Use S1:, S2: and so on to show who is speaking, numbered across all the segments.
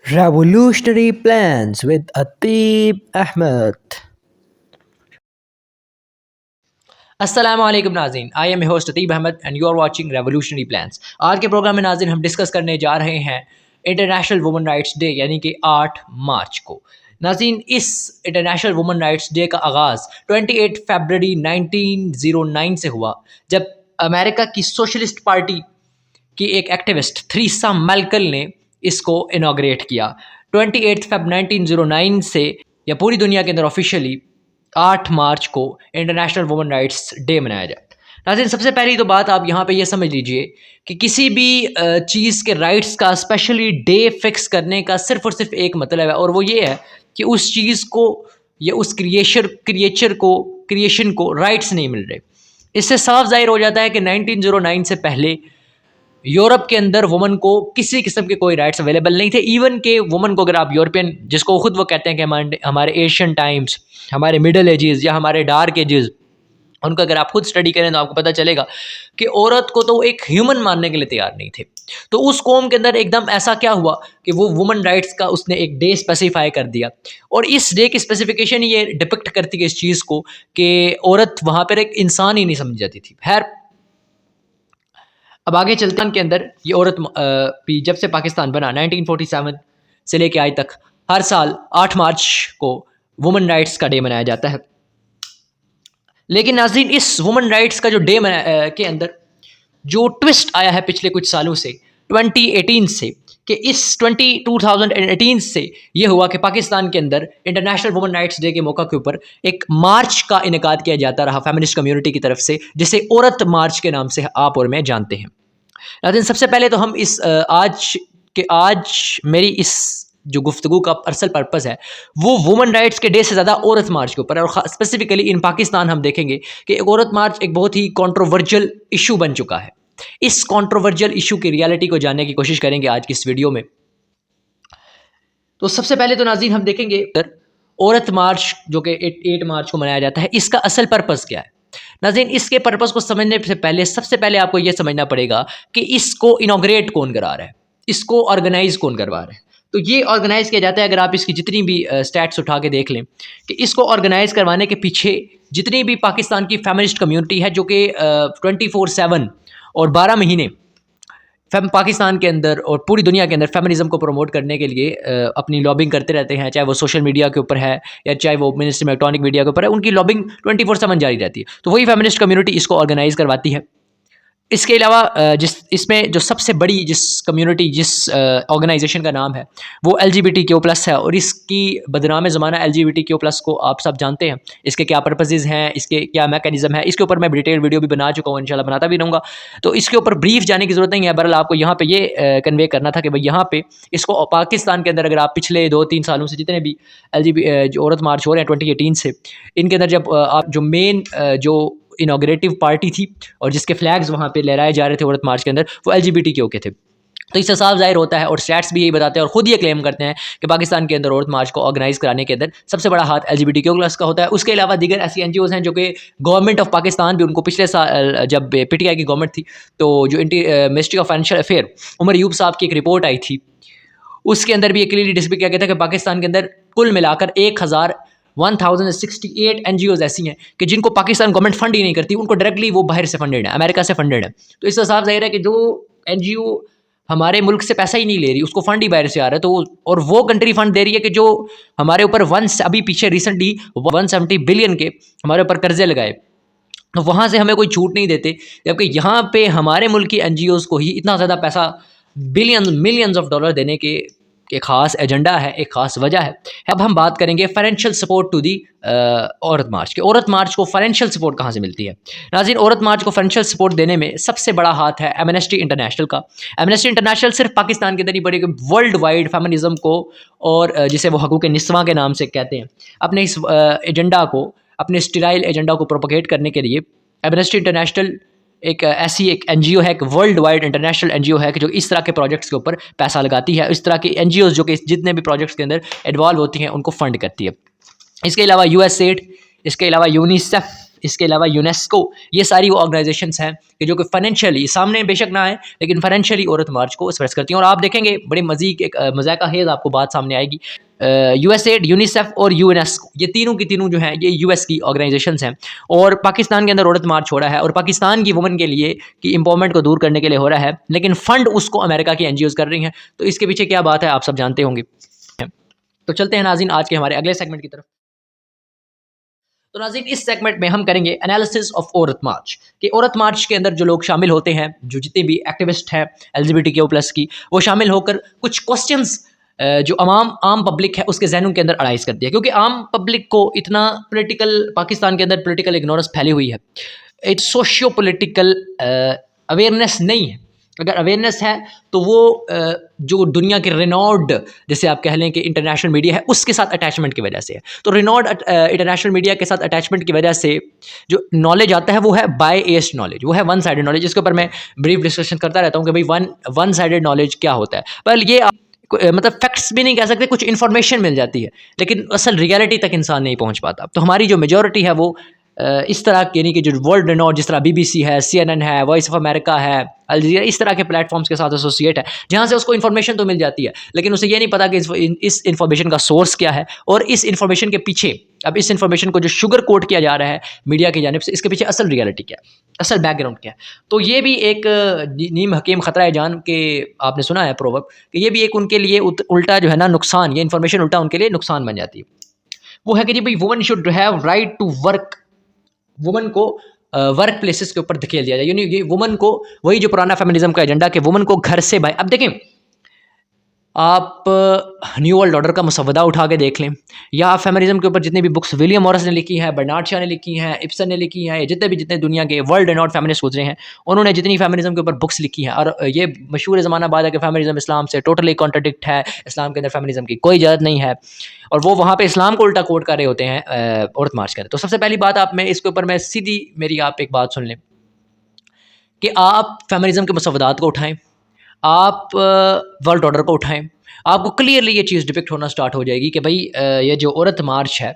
S1: Revolutionary Plans with Ateeb Ahmed.
S2: अस्सलाम वालेकुम नाज़रीन, I am host Atib Ahmed and you are watching revolutionary plans. आज के प्रोग्राम में नाज़रीन हम डिस्कस करने जा रहे हैं इंटरनेशनल वुमेन राइट्स डे यानी कि 8 मार्च को। नाज़रीन, इस इंटरनेशनल वुमेन राइट्स डे का आगाज़ 28 फरवरी 1909 से हुआ, जब अमेरिका की सोशलिस्ट पार्टी की एक एक्टिविस्ट थ्रीसा मैल्कल ने इसको इनाग्रेट किया। 28 फेब 1909 से या पूरी दुनिया के अंदर ऑफिशियली 8 मार्च को इंटरनेशनल वुमेन राइट्स डे मनाया जाता है। नाज़रीन, सबसे पहली तो बात आप यहाँ पे ये समझ लीजिए कि किसी भी चीज़ के राइट्स का स्पेशली डे फिक्स करने का सिर्फ और सिर्फ एक मतलब है, और वो ये है कि उस चीज़ को या उस क्रिएशन को राइट्स नहीं मिल रहे। इससे साफ जाहिर हो जाता है कि 1909 से पहले यूरोप के अंदर वुमन को किसी किस्म के कोई राइट्स अवेलेबल नहीं थे। इवन के वुमन को अगर आप यूरोपियन, जिसको खुद वो कहते हैं कि हमारे एशियन टाइम्स, हमारे मिडल एजेस या हमारे डार्क एजेस, उनका अगर आप खुद स्टडी करें तो आपको पता चलेगा कि औरत को तो एक ह्यूमन मानने के लिए तैयार नहीं थे। तो उस कौम के अंदर एकदम ऐसा क्या हुआ कि वो वुमन राइट्स का उसने एक डे स्पेसिफाई कर दिया, और इस डे की स्पेसिफिकेशन ये डिपिक्ट करती है इस चीज़ को कि औरत वहाँ पर एक इंसान ही नहीं समझी जाती थी। खैर, अब आगे चलते हैं के अंदर ये औरत भी जब से पाकिस्तान बना 1947 से लेके आज तक हर साल 8 मार्च को वुमेन राइट्स का डे मनाया जाता है। लेकिन नाज़रीन, इस वुमेन राइट्स का जो डे के अंदर जो ट्विस्ट आया है पिछले कुछ सालों से 2018 से, कि इस 2018 से ये हुआ कि पाकिस्तान के अंदर इंटरनेशनल वुमेन राइट्स डे के मौका के ऊपर एक मार्च का इनेकाद किया जाता रहा फेमिनिस्ट कम्युनिटी की तरफ से, जिसे औरत मार्च के नाम से आप और मैं जानते हैं। लेकिन सबसे पहले तो हम इस आज मेरी इस जो गुफ्तगू का असल पर्पज़ है वो वुमेन राइट्स के डे से ज़्यादा औरत मार्च के ऊपर है, और स्पेसिफिकली इन पाकिस्तान हम देखेंगे कि एक औरत मार्च एक बहुत ही कंट्रोवर्शियल इशू बन चुका है। इस कंट्रोवर्शियल इशू की रियलिटी को जानने की कोशिश करेंगे आज की इस वीडियो में। तो सबसे पहले तो नाज़रीन हम देखेंगे औरत मार्च जो कि 8 मार्च को मनाया जाता है, इसका असल पर्पज़ क्या है। नाज़रीन, इसके पर्पज़ को समझने से पहले सबसे पहले आपको यह समझना पड़ेगा कि इसको इनॉग्रेट कौन करा रहा है, इसको ऑर्गेनाइज कौन करवा रहा है। तो ये ऑर्गेनाइज़ किया जाता है, अगर आप इसकी जितनी भी स्टैट्स उठा के देख लें, कि इसको ऑर्गेनाइज़ करवाने के पीछे जितनी भी पाकिस्तान की फेमिनिस्ट कम्युनिटी है, जो कि 24/7 और 12 महीने पाकिस्तान के अंदर और पूरी दुनिया के अंदर फेमिनिज्म को प्रमोट करने के लिए अपनी लॉबिंग करते रहते हैं, चाहे वो सोशल मीडिया के ऊपर है या चाहे वो मिनिस्ट्री में इलेक्ट्रॉनिक मीडिया के ऊपर है, उनकी लॉबिंग 24/7 जारी रहती है। तो वही फेमिनिस्ट कम्युनिटी इसको ऑर्गेनाइज करवाती है। इसके अलावा इसमें जो सबसे बड़ी जिस ऑर्गेनाइजेशन का नाम है वो LGBTQ+ है, और इसकी बदनाम ज़माना LGBTQ+ को आप सब जानते हैं। इसके क्या पर्पसेस हैं, इसके क्या मैकेनिज्म है, इसके ऊपर मैं डिटेल वीडियो भी बना चुका हूँ, इंशाल्लाह बनाता भी रहूँगा। तो इसके ऊपर ब्रीफ जाने की ज़रूरत नहीं है। बहरहाल आपको यहाँ पे ये कन्वे करना था कि भाई यहाँ पे इसको पाकिस्तान के अंदर अगर आप पिछले 2-3 सालों से जितने भी जो औरत मार्च हो रहे हैं 2018 से, इनके अंदर जब आप जो मेन जो इनॉग्रेटिव पार्टी थी और जिसके फ्लैग्स वहाँ पे लहराए जा रहे थे औरत मार्च के अंदर, वो LGBTQ के थे। तो इससे साफ जाहिर होता है, और स्टैट्स भी यही बताते हैं और ख़ुद ये क्लेम करते हैं कि पाकिस्तान के अंदर औरत मार्च को ऑर्गेनाइज कराने के अंदर सबसे बड़ा हाथ LGBTQ+ का होता है। उसके अलावा दीगर ऐसी NGOs हैं जो कि गवर्नमेंट ऑफ पाकिस्तान भी उनको पिछले साल जब PTI की गवर्नमेंट थी, तो जो ministry of financial affair Umar Ayub साहब की एक रिपोर्ट आई थी, उसके अंदर भी ये क्लियरली डिस्प्ले किया गया था कि पाकिस्तान के अंदर कुल मिलाकर 1068 NGOs ऐसी हैं कि जिनको पाकिस्तान गवर्नमेंट फंड ही नहीं करती, उनको डायरेक्टली वो बाहर से फंडेड है, अमेरिका से फंडेड है। तो इससे साफ जाहिर है कि जो NGO हमारे मुल्क से पैसा ही नहीं ले रही, उसको फंड ही बाहर से आ रहा है, तो और वो कंट्री फंड दे रही है कि जो हमारे ऊपर अभी पीछे रिसेंटली 170 बिलियन के हमारे ऊपर कर्जे लगाए, तो वहाँ से हमें कोई छूट नहीं देते, जबकि यहाँ पे हमारे मुल्क की NGOs को ही इतना ज़्यादा पैसा मिलियंस ऑफ डॉलर देने के एक ख़ास एजेंडा है, एक ख़ास वजह है। अब हम बात करेंगे फाइनेंशियल सपोर्ट टू दी औरत मार्च के। औरत मार्च को फाइनेंशियल सपोर्ट कहाँ से मिलती है। नाज़रीन, औरत मार्च को फाइनेंशियल सपोर्ट देने में सबसे बड़ा हाथ है एमनेस्टी इंटरनेशनल का। एमनेस्टी इंटरनेशनल सिर्फ पाकिस्तान के अंदर नहीं बल्कि वर्ल्ड वाइड फेमिनिज्म को, और जिसे वो हकूक़ निस्वां के नाम से कहते हैं, अपने इस एजेंडा को, अपने स्टेराइल एजेंडा को प्रोपोगेट करने के लिए एमनेस्टी इंटरनेशनल एक NGO है, एक वर्ल्ड वाइड इंटरनेशनल NGO है कि जो इस तरह के प्रोजेक्ट्स के ऊपर पैसा लगाती है। इस तरह की NGOs जो कि जितने भी प्रोजेक्ट्स के अंदर इन्वॉल्व होती हैं उनको फंड करती है। इसके अलावा USAID, इसके अलावा यूनिसेफ, इसके अलावा यूनेस्को, ये सारी वो ऑर्गेनाइजेशंस हैं कि जो कि फाइनेंशियली सामने बेशक ना आए लेकिन फाइनेंशियली औरत मार्च को एक्सप्रेस करती हैं। और आप देखेंगे बड़ी मज़ाका हेज आपको बात सामने आएगी, यूएसएड, यूनिसेफ और यूनेस्को, ये तीनों की तीनों जो हैं ये यूएस की ऑर्गेनाइजेशंस हैं। और पाकिस्तान के अंदर औरत मार्च हो रहा है और पाकिस्तान की वुमन के लिए की एम्पावरमेंट को दूर करने के लिए हो रहा है, लेकिन फंड उसको अमेरिका की एनजीओज कर रही हैं। तो इसके पीछे क्या बात है आप सब जानते होंगे। तो चलते हैं नाज़रीन आज के हमारे अगले सेगमेंट की तरफ। तो नाज़रीन इस सेगमेंट में हम करेंगे एनालिसिस ऑफ औरत मार्च, कि औरत मार्च के अंदर जो लोग शामिल होते हैं, जो जितने भी एक्टिविस्ट हैं LGBTQ+ की, वो शामिल होकर कुछ क्वेश्चंस जो आम पब्लिक है उसके जहनों के अंदर अराइज करती है। क्योंकि आम पब्लिक को इतना पोलिटिकल, पाकिस्तान के अंदर पोलिटिकल इग्नोरेंस फैली हुई है, एक सोशियो पोलिटिकल अवेयरनेस नहीं है। अगर अवेयरनेस है तो वो जो दुनिया के रिनॉर्ड, जैसे आप कह लें कि इंटरनेशनल मीडिया है, उसके साथ अटैचमेंट की वजह से है। तो रिनॉर्ड इंटरनेशनल मीडिया के साथ अटैचमेंट की वजह से जो नॉलेज आता है वो है बायएस्ड नॉलेज, वो है वन साइडेड नॉलेज। इसके ऊपर मैं ब्रीफ डिस्कशन करता रहता हूँ कि भाई वन साइडेड नॉलेज क्या होता है। पर ये मतलब फैक्ट्स भी नहीं कह सकते, कुछ इन्फॉर्मेशन मिल जाती है लेकिन असल रियलिटी तक इंसान नहीं पहुँच पाता। तो हमारी जो मेजॉरिटी है वो इस तरह यानी कि जो वर्ल्ड रिनॉर्ड, जिस तरह BBC है, CNN है, वॉइस ऑफ अमेरिका है, अल जज़ीरा, इस तरह के प्लेटफॉर्म्स के साथ एसोसिएट है, जहाँ से उसको इन्फॉर्मेशन तो मिल जाती है लेकिन उसे ये नहीं पता कि इस इन्फॉर्मेशन का सोर्स क्या है और इस इन्फॉर्मेशन के पीछे, अब इस इन्फॉर्मेशन को जो शुगर कोट किया जा रहा है मीडिया की जानिब से, इसके पीछे असल रियलिटी क्या है, असल बैकग्राउंड क्या है। तो ये भी एक नीम हकीम ख़तरा है जान के, आपने सुना है प्रोवर्ब, कि ये भी एक उनके लिए उल्टा जो है ना नुकसान, ये इन्फॉर्मेशन उल्टा उनके लिए नुकसान बन जाती है। वो है कि जी भाई woman should have right to work, woman को वर्क प्लेसेस के ऊपर धकेल दिया जाए, यानी ये वुमन को, वही जो पुराना फेमिनिज्म का एजेंडा कि वुमन को घर से बाहर। अब देखें आप न्यू वर्ल्ड ऑर्डर का मसवदा उठा के देख लें, या आप फेमिनिज्म के ऊपर जितनी भी बुक्स विलियम मॉरिस ने लिखी है, बर्नार्ड शॉ ने लिखी हैं, इब्सन ने लिखी हैं, जितने दुनिया के वर्ल्ड रेनॉल्ड फेमिनिस्ट गुजरे हैं, उन्होंने जितनी फेमिनिज्म के ऊपर बुक्स लिखी हैं, और ये मशहूर ज़माना बाद है कि फेमिनिज्म इस्लाम से टोटली कॉन्ट्रडिक्ट है, इस्लाम के अंदर फेमिनिज्म की कोई इजाज़त नहीं है, और वो वहाँ पे इस्लाम को उल्टा कोट कर रहे होते हैं औरत मार्च कर। तो सबसे पहली बात आप में इसके ऊपर मैं सीधी, मेरी आप एक बात सुन लें कि आप फेमिनिज्म के मसवदात को उठाएं, आप वर्ल्ड ऑर्डर को उठाएं, आपको क्लियरली ये चीज़ डिपिक्ट होना स्टार्ट हो जाएगी कि भाई ये जो औरत मार्च है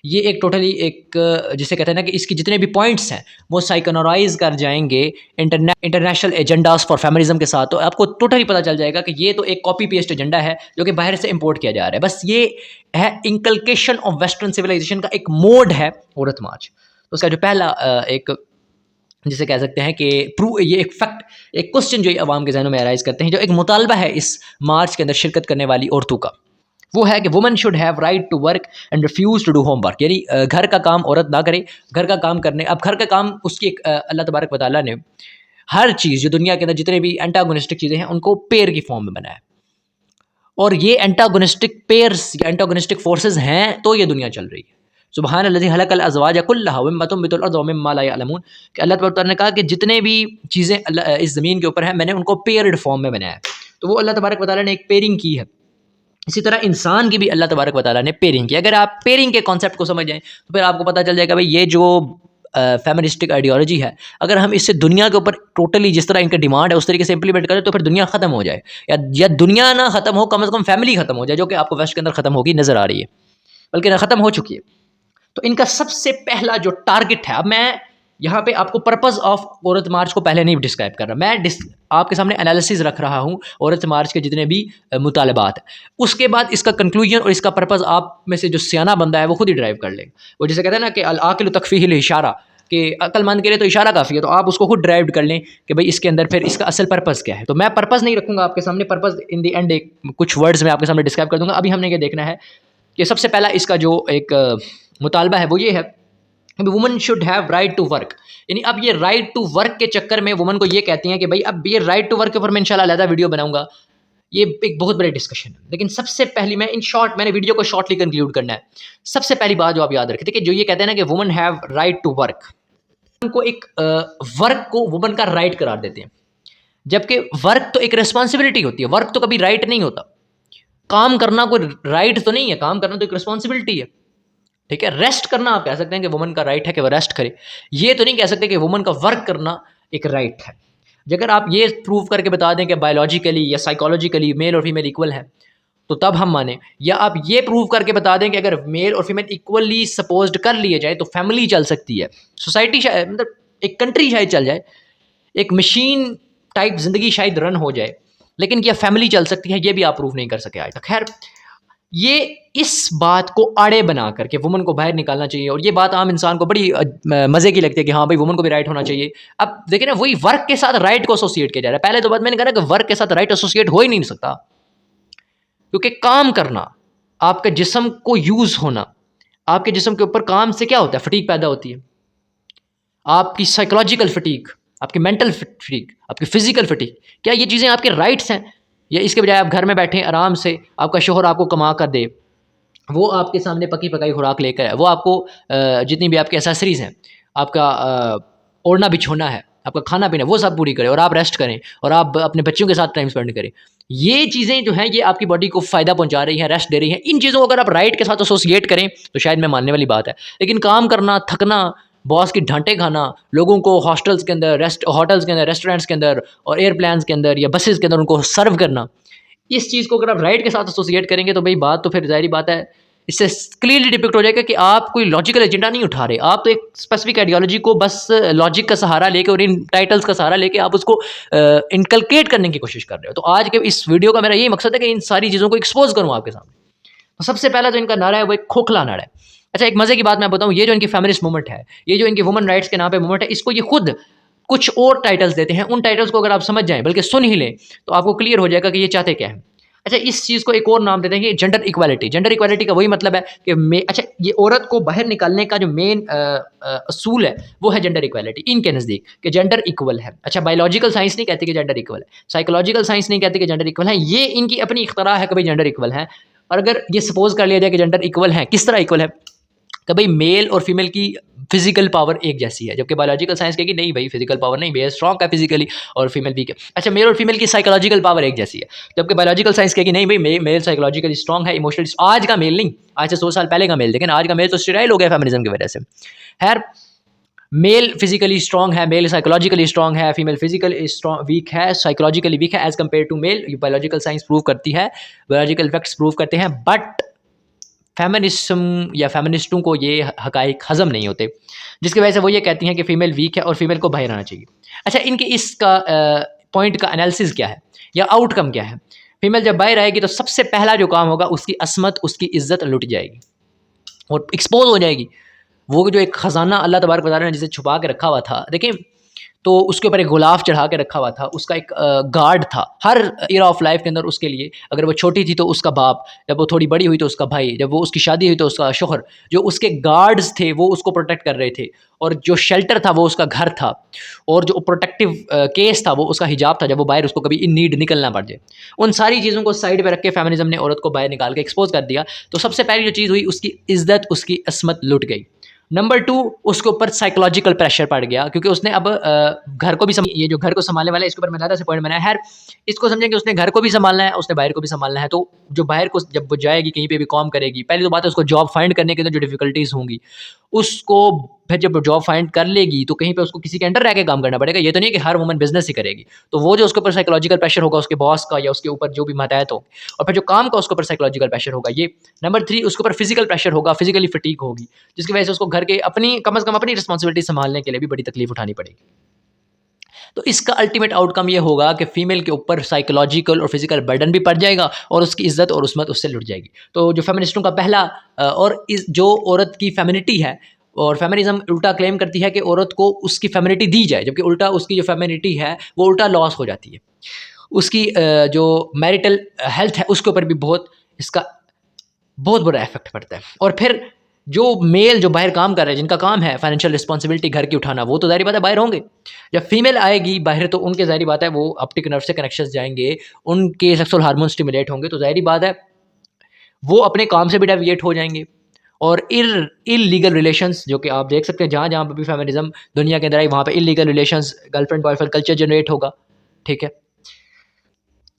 S2: ये एक टोटली एक जिसे कहते हैं ना कि इसके जितने भी पॉइंट्स हैं वो साइकोनराइज कर जाएंगे इंटरनेशनल एजेंडास फॉर फेमिनिज्म के साथ। तो आपको टोटली पता चल जाएगा कि ये तो एक कॉपी पेस्ट एजेंडा है जो कि बाहर से इंपोर्ट किया जा रहा है। बस ये है इंकल्केशन ऑफ वेस्टर्न सिविलाइजेशन का एक मोड है औरत मार्च। तो उसका जो पहला एक जिसे कह सकते हैं कि ये एक फैक्ट, एक क्वेश्चन जो अवाम के जहनों में अराइज करते हैं, जो एक मुतालबा है इस मार्च के अंदर शिरकत करने वाली औरतों का, वो है कि woman should have right to work and refuse to do home work. यानी घर का काम औरत ना करे, घर का काम करने, अब घर का काम उसकी एक अल्लाह तबारक व तआला ने हर चीज़ जो दुनिया के अंदर जितने भी एंटागोनिस्टिक चीज़ें हैं उनको पेयर की फॉर्म में बनाया, और ये एंटागोनिस्टिक पेयर्स या एंटागोनिस्टिक फोर्सेज हैं तो ये दुनिया चल रही है। सुबहान अल्लज़ी खलक़ल अज़वाज कुल्लहा मिम्मा तुंबितुल अर्ज़ु व मिम्मा ला यअलमून, कि अल्लाह तबारक व तआला ने कहा कि जितने भी चीज़ें इस ज़मीन के ऊपर हैं मैंने उनको पेयर्ड फॉर्म में बनाया है। तो वो अल्लाह तबारक व तआला ने एक पेयरिंग की है। इसी तरह इंसान की भी अल्लाह तबारक व तआला ने पेयरिंग की। अगर आप पेयरिंग के कॉन्सेप्ट को समझ जाएँ तो फिर आपको पता चल जाएगा भाई ये जो फेमिनिस्टिक आइडियोलॉजी है, अगर हम इससे दुनिया के ऊपर टोटली जिस तरह इनका डिमांड है उस तरीके से इंप्लीमेंट करें तो फिर दुनिया ख़त्म हो जाए, या दुनिया ना ख़त्म हो, कम से कम फैमिली ख़त्म हो जाए, जो कि आपको वेस्ट के अंदर ख़त्म होगी नज़र आ रही है, बल्कि ना ख़त्म हो चुकी है। तो इनका सबसे पहला जो टारगेट है, अब मैं यहाँ पे आपको पर्पस ऑफ औरत मार्च को पहले नहीं डिस्क्राइब कर रहा, मैं आपके सामने एनालिसिस रख रहा हूँ औरत मार्च के जितने भी मुतालबात हैं। उसके बाद इसका कंक्लूजन और इसका पर्पस आप में से जो सियाना बंदा है वो खुद ही ड्राइव कर लेगा। वो जिसे कहते हैं ना कि अल आकिल तकफ़ीहिल इशारा, कि अक्लमंद के लिए तो इशारा काफ़ी है, तो आप उसको खुद ड्राइव कर लें कि भाई इसके अंदर फिर इसका असल पर्पस क्या है। तो मैं पर्पस नहीं रखूँगा आपके सामने, पर्पस इन द एंड एक कुछ वर्ड्स में आपके सामने डिस्क्राइब कर दूँगा। अभी हमने ये देखना है कि सबसे पहला इसका जो एक मुतालबा है वो ये है कि woman should have right to work. यानी अब ये राइट टू वर्क के चक्कर में वुमन को ये कहती हैं कि भाई अब ये राइट टू वर्क के ऊपर मैं इंशाल्लाह अलग वीडियो बनाऊंगा, ये एक बहुत बड़ी डिस्कशन है। लेकिन सबसे पहली मैं इन शॉर्ट, मैंने वीडियो को शॉर्टली कंक्लूड करना है। सबसे पहली बात जो आप याद रखें कि जो ये कहते हैं ना कि woman have right to work, उनको एक वर्क को वुमन का राइट करार देते हैं, जबकि वर्क तो एक रिस्पॉन्सिबिलिटी होती है, वर्क तो कभी राइट नहीं होता। काम करना कोई राइट तो नहीं है, काम करना तो एक रिस्पॉन्सिबिलिटी है, ठीक है। रेस्ट करना आप कह सकते हैं कि वुमन का राइट है कि वह रेस्ट करे, ये तो नहीं कह सकते कि वुमन का वर्क करना एक राइट है। अगर आप ये प्रूव करके बता दें कि बायोलॉजिकली या साइकोलॉजिकली मेल और फीमेल इक्वल है, तो तब हम माने, या आप ये प्रूव करके बता दें कि अगर मेल और फीमेल इक्वली सपोज्ड कर लिए जाए तो फैमिली चल सकती है, सोसाइटी शायद, मतलब एक कंट्री शायद चल जाए, एक मशीन टाइप ज़िंदगी शायद रन हो जाए, लेकिन क्या फैमिली चल सकती है, ये भी आप प्रूव नहीं कर सके आज तक। खैर, ये इस बात को आड़े बना करके वुमन को बाहर निकालना चाहिए, और ये बात आम इंसान को बड़ी मज़े की लगती है कि हाँ भाई वुमन को भी राइट होना चाहिए। अब देखिए ना, वही वर्क के साथ राइट को एसोसिएट किया जा रहा है। पहले तो बात मैंने कहा ना कि वर्क के साथ राइट एसोसिएट हो ही नहीं सकता, क्योंकि काम करना, आपके जिस्म को यूज़ होना, आपके जिस्म के ऊपर काम से क्या होता है, फटीक पैदा होती है, आपकी साइकोलॉजिकल फटीक, आपकी मेंटल फटीक, आपकी फिजिकल फटीक, क्या ये चीज़ें आपके राइट्स हैं? या इसके बजाय आप घर में बैठे आराम से, आपका शोहर आपको कमा कर दे, वो आपके सामने पकी पकाई खुराक लेकर है, वो आपको जितनी भी आपकी एसेसरीज़ हैं, आपका ओढ़ना बिछोना है, आपका खाना पीना, वो सब पूरी करे, और आप रेस्ट करें, और आप अपने बच्चों के साथ टाइम स्पेंड करें। ये चीज़ें जो हैं ये आपकी बॉडी को फ़ायदा पहुंचा रही हैं, रेस्ट दे रही हैं। इन चीज़ों को अगर आप राइट के साथ एसोसिएट करें तो शायद मैं मानने वाली बात है। लेकिन काम करना, थकना, बॉस की डांटे खाना, लोगों को हॉस्टल्स के अंदर, होटल्स के अंदर, रेस्टोरेंट्स के अंदर और एयरप्लेन्स के अंदर या बसेस के अंदर उनको सर्व करना, इस चीज़ को अगर आप राइट के साथ एसोसिएट करेंगे तो भाई बात तो फिर ज़ाहिर बात है, इससे क्लियरली डिपिक्ट हो जाएगा कि आप कोई लॉजिकल एजेंडा नहीं उठा रहे, आप तो एक स्पेसिफिक आइडियोलॉजी को बस लॉजिक का सहारा लेके और इन टाइटल्स का सहारा लेके आप उसको इनकलकेट करने की कोशिश कर रहे हो। तो आज के इस वीडियो का मेरा यही मकसद है कि इन सारी चीज़ों को एक्सपोज करूँ आपके सामने। तो सबसे पहला जो इनका नारा है वो एक खोखला नारा है। अच्छा, एक मज़े की बात मैं बताऊँ, ये जो इनकी फेमिनिस्ट मूवमेंट है, ये जो इनकी वुमेन राइट्स के नाम पे मूवमेंट है, इसको ये खुद कुछ और टाइटल्स देते हैं। उन टाइटल्स को अगर आप समझ जाएँ, बल्कि सुन ही लें, तो आपको क्लियर हो जाएगा कि ये चाहते क्या हैं। अच्छा, इस चीज़ को एक और नाम देते हैं कि जेंडर इक्वालिटी। जेंडर इक्वालिटी का वही मतलब है कि अच्छा, ये औरत को बाहर निकालने का जो मेन असूल है वो है जेंडर इक्वालिटी इनके नज़दीक, कि जेंडर इक्वल है। अच्छा, बायोलॉजिकल साइंस नहीं कहती कि जेंडर इक्वल है, साइकोलॉजिकल साइंस नहीं कहती कि जेंडर इक्वल है, ये इनकी अपनी इख्तरा है कि भाई जेंडर इक्वल है। और अगर ये सपोज कर लिया जाए कि जेंडर इक्वल है, किस तरह इक्वल है, कि भाई मेल और फीमेल की फिजिकल पावर एक जैसी है, जबकि बायोलॉजिकल साइंस कहेगी नहीं भाई, फिजिकल पावर नहीं, मेल स्ट्रॉन्ग है फिजिकली और फीमेल वीक है। अच्छा, मेल और फीमेल की साइकोलॉजिकल पावर एक जैसी है, जबकि बायोलॉजिकल साइंस कहेगी नहीं भाई, मेल साइकोलॉजिकली स्ट्रॉन्ग है, इमोशनली। आज का मेल नहीं, आज से 100 साल पहले का मेल, लेकिन आज का मेल तो स्टेराइल हो गया फेमिनिज्म की वजह से। खैर, मेल फिजिकली स्ट्रॉन्ग है, मेल साइकोलॉजिकली स्ट्रॉन्ग है, फीमेल फिजिकली स्ट्रॉन्ग वीक है, साइकोलॉजिकली वीक है as compare to male. Biological science prove करती है, बायोलॉजिकल फैक्ट्स प्रूव करते हैं, बट फेमिनिज्म या फेमिनिस्टों को ये हकाइक हज़म नहीं होते, जिसकी वजह से वो ये कहती हैं कि फ़ीमेल वीक है और फीमेल को बाहर आना चाहिए। अच्छा, इनके इसका पॉइंट का एनालिसिस क्या है या आउटकम क्या है? फीमेल जब बाहर आएगी तो सबसे पहला जो काम होगा, उसकी असमत, उसकी इज़्ज़त लुट जाएगी और एक्सपोज हो जाएगी। वो जो एक ख़जाना अल्लाह तबारक व तआला ने जिसे छुपा के रखा हुआ था, देखें, तो उसके ऊपर एक गुलाफ चढ़ा के रखा हुआ था, उसका एक गार्ड था हर ईरा ऑफ लाइफ के अंदर उसके लिए। अगर वो छोटी थी तो उसका बाप, जब वो थोड़ी बड़ी हुई तो उसका भाई, जब वो उसकी शादी हुई तो उसका शोहर, जो उसके गार्ड्स थे वो उसको प्रोटेक्ट कर रहे थे, और जो शेल्टर था वो उसका घर था, और जो प्रोटेक्टिव केस था वो उसका हिजाब था, जब वो बाहर उसको कभी इन नीड निकलना पड़ जाए। उन सारी चीज़ों को साइड पर रख के फेमिनिज्म ने औरत को बाहर निकाल के एक्सपोज कर दिया। तो सबसे पहली जो चीज़ हुई, उसकी इज़्ज़त, उसकी असमत लुट गई। नंबर 2, उसके ऊपर साइकोलॉजिकल प्रेशर पड़ गया, क्योंकि उसने अब घर को भी ये जो घर को संभालने वाला है, इसके ऊपर मैं ज़्यादा से पॉइंट बनाया है। इसको समझें कि उसने घर को भी संभालना है, उसने बाहर को भी संभालना है। तो जो बाहर को जब वो जाएगी, कहीं पे भी काम करेगी, पहली तो बात है उसको जॉब फाइंड करने के अंदर जो डिफिकल्टीज़ होंगी, उसको फिर जब जॉब फाइंड कर लेगी तो कहीं पे उसको किसी के अंडर रह के काम करना पड़ेगा। ये तो नहीं है कि हर वुमन बिजनेस ही करेगी। तो वो जो उसके ऊपर साइकोलॉजिकल प्रेशर होगा उसके बॉस का या उसके ऊपर जो भी मातहत हो, और फिर जो काम का उसके ऊपर साइकोलॉजिकल प्रेशर होगा ये। नंबर 3, उसके ऊपर फिजिकल प्रेशर होगा, फिजिकली फटीग होगी, जिसकी वजह से उसको घर के अपनी कम से कम अपनी रिस्पॉन्सिबिलिटी संभालने के लिए भी बड़ी तकलीफ उठानी पड़ेगी। तो इसका अल्टीमेट आउटकम ये होगा कि फीमेल के ऊपर साइकोलॉजिकल और फिजिकल बर्डन भी पड़ जाएगा और उसकी इज्जत और उस्मत उससे लुट जाएगी। तो जो फेमिनिस्टों का पहला और इस जो औरत की फेमिनिटी है, और फेमिनिज्म उल्टा क्लेम करती है कि औरत को उसकी फेमिनिटी दी जाए, जबकि उल्टा उसकी जो फेमिनिटी है वो उल्टा लॉस हो जाती है। उसकी जो मैरिटल हेल्थ है उसके ऊपर भी बहुत इसका बहुत बुरा इफेक्ट पड़ता है। और फिर जो मेल जो बाहर काम कर रहे हैं, जिनका काम है फाइनेंशियल रिस्पॉन्सिबिलिटी घर की उठाना, वो तो ज़ाहिर बात है बाहर होंगे। जब फीमेल आएगी बाहर तो उनके ज़ाहिर बात है वो ऑप्टिक नर्व से कनेक्शंस जाएंगे, उनके सेक्सुअल हार्मोन स्टिमुलेट होंगे, तो ज़ाहिर बात है वो अपने काम से भी डेविएट हो जाएंगे। और इलीगल रिलेशंस, जो कि आप देख सकते हैं जहाँ जहाँ पर भी फेमिनिज्म दुनिया के अंदर आई, वहाँ पे illegal relations, girlfriend boyfriend culture generate होगा। ठीक है,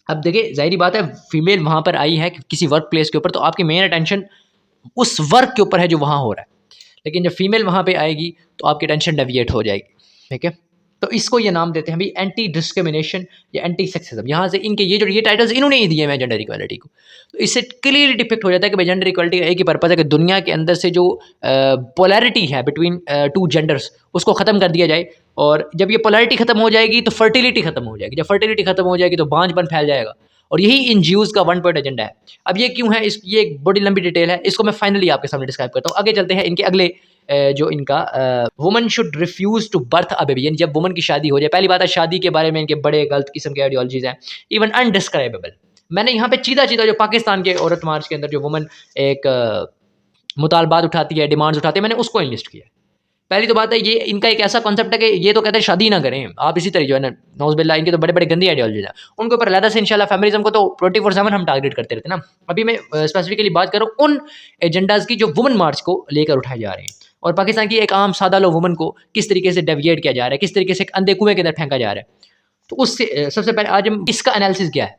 S2: अब देखिए ज़ाहिर बात है फीमेल वहाँ पर आई है किसी वर्क प्लेस के ऊपर, तो आपकी मेन अटेंशन उस वर्क के ऊपर है जो वहाँ हो रहा है। लेकिन जब फीमेल वहाँ पे आएगी तो आपकी टेंशन डेविएट हो जाएगी। ठीक है, तो इसको ये नाम देते हैं भाई एंटी डिस्क्रिमिनेशन या एंटी सेक्सिज्म। यहाँ से इनके ये टाइटल्स इन्होंने ही दिए हैं जेंडर इक्वालिटी को। तो इससे क्लियरली डिपिक्ट हो जाता है कि भाई जेंडर इक्वालिटी का एक ही पर्पज़ है कि दुनिया के अंदर से जो पोलैरिटी है बिटवीन टू जेंडर्स उसको ख़त्म कर दिया जाए। और जब ये पोलैरिटी ख़त्म हो जाएगी तो फर्टिलिटी ख़त्म हो जाएगी, जब फर्टिलिटी ख़त्म हो जाएगी तो बांझपन फैल जाएगा। और यही इन ज्यूज़ का वन पॉइंट एजेंडा है। अब ये क्यों है, ये एक बड़ी लंबी डिटेल है, इसको मैं फाइनली आपके सामने डिस्क्राइब करता हूँ। आगे चलते हैं इनके अगले जो इनका woman should refuse to birth a baby, यानी जब वुमन की शादी हो जाए। पहली बात है, शादी के बारे में इनके बड़े गलत किस्म के आइडियोलॉजीज़ हैं, इवन अनडिस्क्राइबेबल। मैंने यहाँ पे चीदा जो पाकिस्तान के औरत मार्च के अंदर जो वुमन एक मुतालबात उठाती है, डिमांड्स उठाती है, मैंने उसको इनलिस्ट किया। पहली तो बात है, ये इनका एक ऐसा कॉन्सेप्ट है कि ये तो कहते हैं शादी ना करें आप, इसी तरह जो है ना नौज़बिल्ला, इनके तो बड़े बड़े गंदी आइडियोलॉजीज हैं। उनके ऊपर अलहदा से इंशाल्लाह फेमिनिज्म को तो 24/7 हम टारगेट करते रहते हैं ना। अभी मैं स्पेसिफिकली बात करूँ उन एजेंडाज़ की जो वुमन मार्च को लेकर उठाए जा रहे हैं, और पाकिस्तान की एक आम सादा लो वुमन को किस तरीके से डेविएट किया जा रहा है, किस तरीके से एक अंधे कुएं के अंदर फेंका जा रहा है। तो उससे सबसे पहले आज हम इसका एनालिसिस क्या है।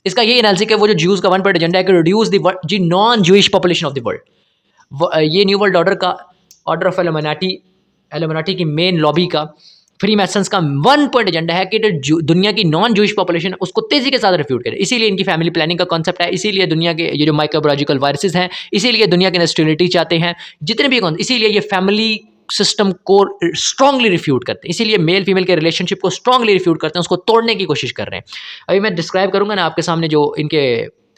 S2: इसका ये एनालिसिस है वो जो ज्यूज़ का वन पॉइंट एजेंडा है कि reduce the non Jewish population of the world. ये न्यू वर्ल्ड ऑर्डर का, ऑर्डर ऑफ एलुमिनाटी की मेन लॉबी का, फ्री मैसन्स का वन पॉइंट एजेंडा है कि दुनिया की नॉन जूइश पॉपुलेशन है उसको तेज़ी के साथ रिफ्यूट करे। इसीलिए इनकी फैमिली प्लानिंग का कॉन्सेप्ट है, इसीलिए दुनिया के ये जो माइक्रोबायोलॉजिकल वायरसेस हैं, इसीलिए दुनिया के अंदर स्टेरिलिटी चाहते हैं जितने भी, इसीलिए ये फैमिली सिस्टम को स्ट्रांगली रिफ्यूट करते हैं, इसीलिए मेल फीमेल के रिलेशनशिप को स्ट्रांगली रिफ्यूट करते हैं, उसको तोड़ने की कोशिश कर रहे हैं। अभी मैं डिस्क्राइब करूँगा ना आपके सामने जो इनके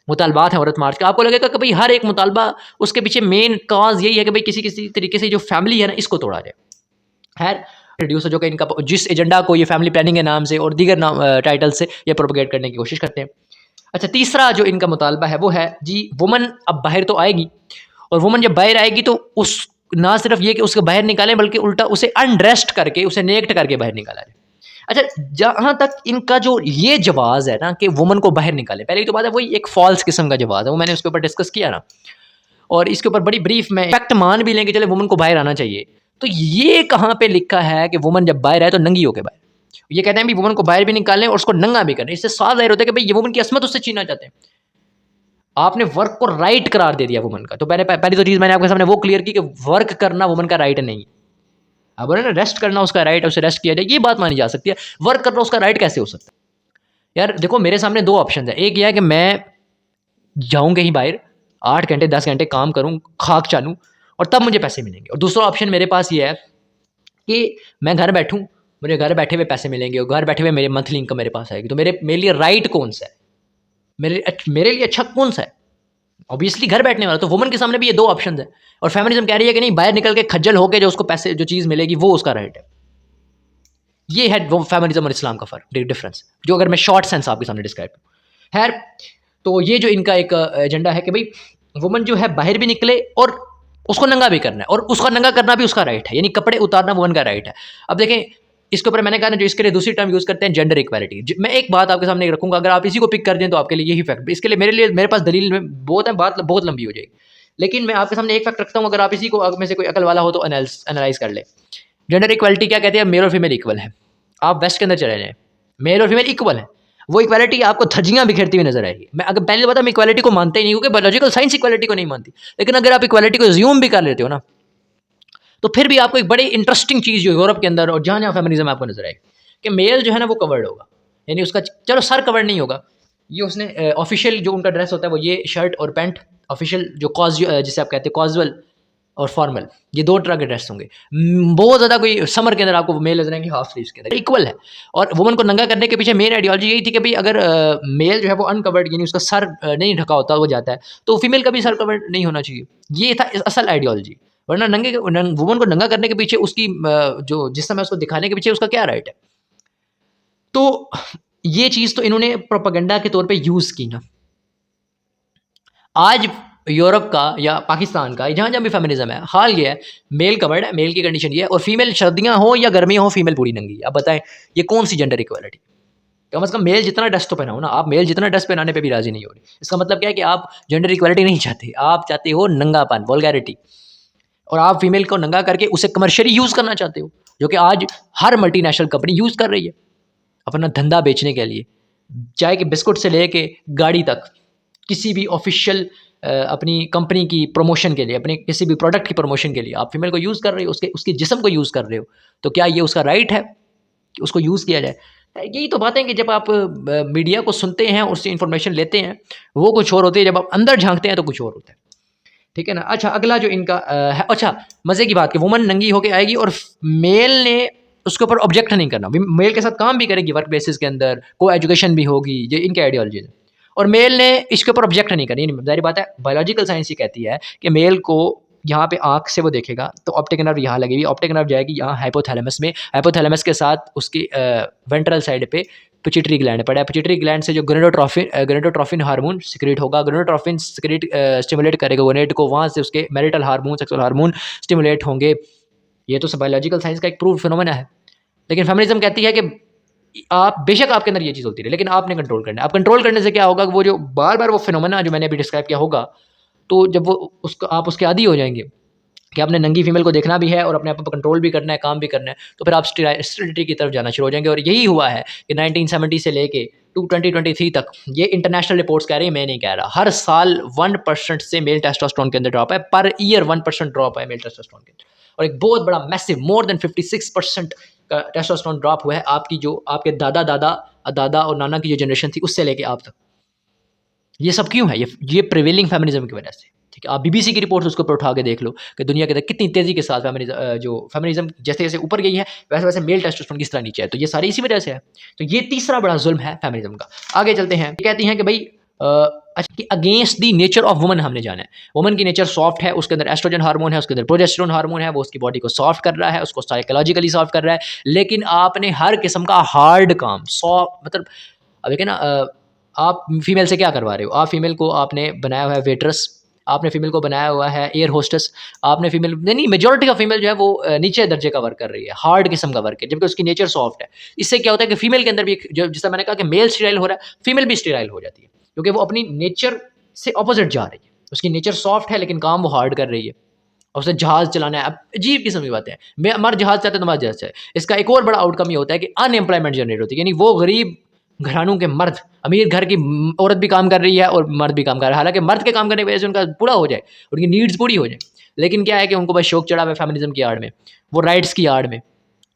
S2: मुतालबात हैं औरत मार्च का, आपको लगेगा कि भाई हर एक मुतालबा उसके पीछे मेन काज यही है कि भाई किसी किसी तरीके से जो फैमिली है ना इसको तोड़ा जाए। खैर रिड्यूस जो कि इनका जिस एजेंडा को ये फैमिली प्लानिंग के नाम से और दीगर नाम टाइटल से ये प्रोपोगेट करने की कोशिश करते हैं। अच्छा, तीसरा जो इनका मुतालबा है वो है जी, वुमन अब बाहर तो आएगी, और वुमन जब बाहर आएगी तो उस ना सिर्फ ये कि उसको बाहर निकालें बल्कि उल्टा उसे अनड्रेस्ड करके, उसे नेक्ट करके बाहर निकाला जाए। अच्छा, जहाँ तक इनका जो ये जवाज़ है ना कि वुमन को बाहर निकाले, पहले तो बात है वही एक फॉल्स किस्म का जवाज़ है, वो मैंने उसके ऊपर डिस्कस किया ना, और इसके ऊपर बड़ी ब्रीफ में फैक्ट मान भी लेंगे चले वुमन को बाहर आना चाहिए। तो ये कहाँ पे लिखा है कि वुमन जब बाहर आए तो नंगी होके बाहर, ये कहते हैं भी वुमन को बाहर भी निकालें और उसको नंगा भी करें। इससे साफ जाहिर होता है कि भाई ये वुमन की असमत उससे छीनना चाहते हैं। आपने वर्क को राइट करार दे दिया वुमन का। तो पहली तो चीज़ मैंने आपके सामने वो क्लियर की कि वर्क करना वुमन का राइट नहीं है। आप बोले ना रेस्ट करना उसका राइट है, उसे रेस्ट किया जाए, ये बात मानी जा सकती है। वर्क करना उसका राइट कैसे हो सकता है यार? देखो मेरे सामने दो ऑप्शन है, एक यह है कि मैं जाऊँ कहीं बाहर 8 घंटे 10 घंटे काम करूँ, खाक चालूँ और तब मुझे पैसे मिलेंगे, और दूसरा ऑप्शन मेरे पास ये है कि मैं घर बैठूँ, मुझे घर बैठे हुए पैसे मिलेंगे और घर बैठे हुए मेरे मंथली इनकम मेरे पास आएगी। तो मेरे लिए राइट कौन सा है, मेरे लिए अच्छा कौन सा है? ऑब्वियसली घर बैठने वाला। तो वुमन के सामने भी ये दो ऑप्शन है, और फेमिनिज्म कह रही है कि नहीं, बाहर निकल के खज्जल होकर जो उसको पैसे जो चीज़ मिलेगी वो उसका राइट है। ये है वो फेमिनिज्म और इस्लाम का फर्क, डिफरेंस, जो अगर मैं शॉर्ट सेंस आपके सामने डिस्क्राइब करूँ। खैर, तो ये जो इनका एक एजेंडा है कि भाई वुमन जो है बाहर भी निकले और उसको नंगा भी करना है, और उसका नंगा करना भी उसका राइट है, यानी कपड़े उतारना वुमन का राइट है। अब देखें इसके ऊपर मैंने कहा ना, जो इसके लिए दूसरी टर्म यूज़ करते हैं जेंडर इक्वालिटी। मैं एक बात आपके सामने रखूंगा, अगर आप इसी को पिक कर दें तो आपके लिए यही फैक्ट, इसके लिए मेरे पास दलील में बहुत है, बात बहुत लंबी हो जाएगी, लेकिन मैं आपके सामने एक फैक्ट रखता हूँ, अगर आप इसी को में से कोई अकल वाला हो तो एनालाइज कर ले। जेंडर इक्वालिटी क्या कहते हैं? मेल और फीमेल इक्वल है। आप वेस्ट के अंदर चले जाएँ, मेल और फीमेल इक्वल है। वो इक्वालिटी आपको धज्जियाँ बिखेरती हुई नजर आएगी। मैं अगर पहले बात, हम इक्वालिटी को मानते ही नहीं, क्योंकि बायोलॉजिकल साइंस इक्वालिटी को नहीं मानती, लेकिन अगर आप इक्वालिटी को ज्यूम भी कर लेते हो ना, तो फिर भी आपको एक बड़ी इंटरेस्टिंग चीज़ जो यूरोप के अंदर और जहाँ जहाँ फेमिनिज्म आपको नजर आएगी कि मेल जो है ना वो कवर्ड होगा, यानी उसका चलो सर कवर्ड नहीं होगा, ये उसने ऑफिशियल जो उनका ड्रेस होता है वो ये शर्ट और पैंट, ऑफिशियल जो जिसे आप कहते हैं कॉजुअल और फॉर्मल, ये दो तरह के ड्रेस होंगे। बहुत ज़्यादा कोई समर के अंदर आपको मेल नजर आएंगे हाफ स्लीव्स के अंदर, इक्वल है। और वुमन को नंगा करने के पीछे मेन आइडियोलॉजी यही थी कि भाई अगर मेल जो है वो अनकवर्ड, यानी उसका सर नहीं ढका होता, वो जाता है, तो फीमेल का भी सर कवर्ड नहीं होना चाहिए। ये था असल आइडियोलॉजी। वरना वुमन को नंगा करने के पीछे उसकी जो जिस समय उसको दिखाने के पीछे उसका क्या राइट है? तो ये चीज़ तो इन्होंने प्रोपेगेंडा के तौर पे यूज़ की ना। आज यूरोप का या पाकिस्तान का जहाँ जहाँ भी फेमिनिज्म है, हाल ये है, मेल कवर्ड है, मेल की कंडीशन ये है, और फीमेल सर्दियाँ हो या गर्मियाँ हो फीमेल पूरी नंगी। अब बताएं ये कौन सी जेंडर इक्वालिटी? कम से कम मेल जितना ड्रेस तो पहनाओ ना। आप मेल जितना ड्रेस पहनाने पे भी राजी नहीं हो रही, इसका मतलब क्या है कि आप जेंडर इक्वालिटी नहीं चाहते, आप चाहते हो नंगापन, वल्गैरिटी, और आप फीमेल को नंगा करके उसे कमर्शियली यूज़ करना चाहते हो, जो कि आज हर मल्टीनेशनल कंपनी यूज़ कर रही है अपना धंधा बेचने के लिए। चाहे कि बिस्कुट से लेके गाड़ी तक, किसी भी ऑफिशियल अपनी कंपनी की प्रमोशन के लिए, अपने किसी भी प्रोडक्ट की प्रमोशन के लिए आप फीमेल को यूज़ कर रहे हो, उसके जिस्म को यूज़ कर रहे हो। तो क्या ये उसका राइट है कि उसको यूज़ किया जाए। यही तो बातें कि जब आप मीडिया को सुनते हैं, उससे इन्फॉर्मेशन लेते हैं, वो कुछ और होती है, जब आप अंदर झाँकते हैं तो कुछ और होता है। ठीक है ना? अच्छा, अगला जो इनका है, अच्छा मज़े की बात कि वुमन नंगी होके आएगी और मेल ने उसके ऊपर ऑब्जेक्ट नहीं करना। मेल के साथ काम भी करेगी वर्क प्लेसेस के अंदर, को एजुकेशन भी होगी, ये इनकी आइडियोलॉजी है। और मेल ने इसके ऊपर ऑब्जेक्ट नहीं करनी। ज़ाहिर बात है, बायोलॉजिकल साइंस ये कहती है कि मेल को यहाँ पे आँख से वो देखेगा तो ऑप्टिक नर्व यहाँ लगेगी, ऑप्टिक नर्व जाएगी यहाँ हाइपोथैलेमस में, हाइपोथैलेमस के साथ उसकी वेंट्रल साइड पे पिट्यूटरी ग्लैंड पड़ा है। पिट्यूटरी ग्लैंड से जो गोनेडोट्रोफिन हार्मोन सिक्रेट होगा, गोनेडोट्रोफिन सिक्रेट स्टिमुलेट करेगा गोनेड को, वहाँ से उसके marital hormone, sexual hormone stimulate होंगे। ये तो बायोलॉजिकल साइंस का एक प्रूव फिनोमेना है। लेकिन फेमिनिज्म कहती है कि आप बेशक आपके अंदर ये चीज़ होती है, लेकिन आपने कंट्रोल करना है। आप कंट्रोल करने से क्या होगा कि वो जो बार-बार वो फिनोमेना जो मैंने अभी डिस्क्राइब किया होगा, तो जब वो उसका आप उसके आदी हो जाएँगे कि आपने नंगी फीमेल को देखना भी है और अपने आप पर कंट्रोल भी करना है, काम भी करना है, तो फिर आप स्टेरिलिटी की तरफ जाना शुरू हो जाएँगे। और यही हुआ है कि 1970 से लेके टू 2023 तक, ये इंटरनेशनल रिपोर्ट्स कह रही हैं, मैं नहीं कह रहा। हर साल 1% से मेल टेस्टोस्टेरोन के अंदर ड्रॉप है, पर ईयर 1% ड्रॉप है मेल टेस्टोस्टेरोन के अंदर। और एक बहुत बड़ा मैसिव मोर देन 56% का टेस्टोस्टेरोन ड्रॉप हुआ है आपकी जो आपके दादा और नाना की जो जनरेशन थी उससे लेके आप तक। ये सब क्यों है? ये प्रिवेलिंग फेमिनिज्म की वजह से। ठीक है, आप बीबीसी की रिपोर्ट्स उसके ऊपर उठा के देख लो कि दुनिया के अंदर कितनी तेज़ी के साथ जो फेमिनिज्म जैसे-जैसे ऊपर गई है, वैसे-वैसे मेल टेस्टोस्टेरोन किस तरह नीचे है। तो ये सारी इसी वजह से है। तो ये तीसरा बड़ा ज़ुल्म है फेमिनिज्म का। आगे चलते हैं, ये कहती हैं कि भई अच्छा कि against the nature of woman हमने जाना है। वुमन की नेचर सॉफ्ट है, उसके अंदर एस्ट्रोजन हार्मोन है, उसके अंदर प्रोजेस्टेरोन हार्मोन है, वो उसकी बॉडी को सॉफ्ट कर रहा है, उसको साइकोलॉजिकली सॉफ्ट कर रहा है। लेकिन आपने हर किस्म का हार्ड काम मतलब अब देखिए ना, आप फीमेल से क्या करवा रहे हो? आप फीमेल को आपने बनाया हुआ है वेट्रेस, आपने फीमेल को बनाया हुआ है एयर होस्टेस, आपने फीमेल नहीं मेजॉरिटी का फीमेल जो है वो नीचे दर्जे का वर्क कर रही है, हार्ड किस्म का वर्क है, जबकि उसकी नेचर सॉफ्ट है। इससे क्या होता है कि फीमेल के अंदर भी जो जैसा मैंने कहा कि मेल स्टेराइल हो रहा है, फीमेल भी स्टेराइल हो जाती है, क्योंकि वो अपनी नेचर से ऑपोजिट जा रही है। उसकी नेचर सॉफ्ट है लेकिन काम वो हार्ड कर रही है। और उसे जहाज़ चलाना है। अब अजीब किस्म की बातें हैं। मर्द जहाज़ चाहते हैं तो मर्द जहाज़ चाहे। इसका एक और बड़ा आउटकम ये होता है कि अनएम्प्लॉयमेंट जनरेट होती है। यानी वो गरीब घरानों के मर्द, अमीर घर की औरत भी काम कर रही है और मर्द भी काम कर रहा है। हालाँकि मर्द के काम करने की वजह से उनका पूरा हो जाए, उनकी नीड्स पूरी हो जाए। लेकिन क्या है कि उनको बस शौक चढ़ा हुआ है फेमिनिज़्म की आड़ में, वो राइट्स की आड़ में,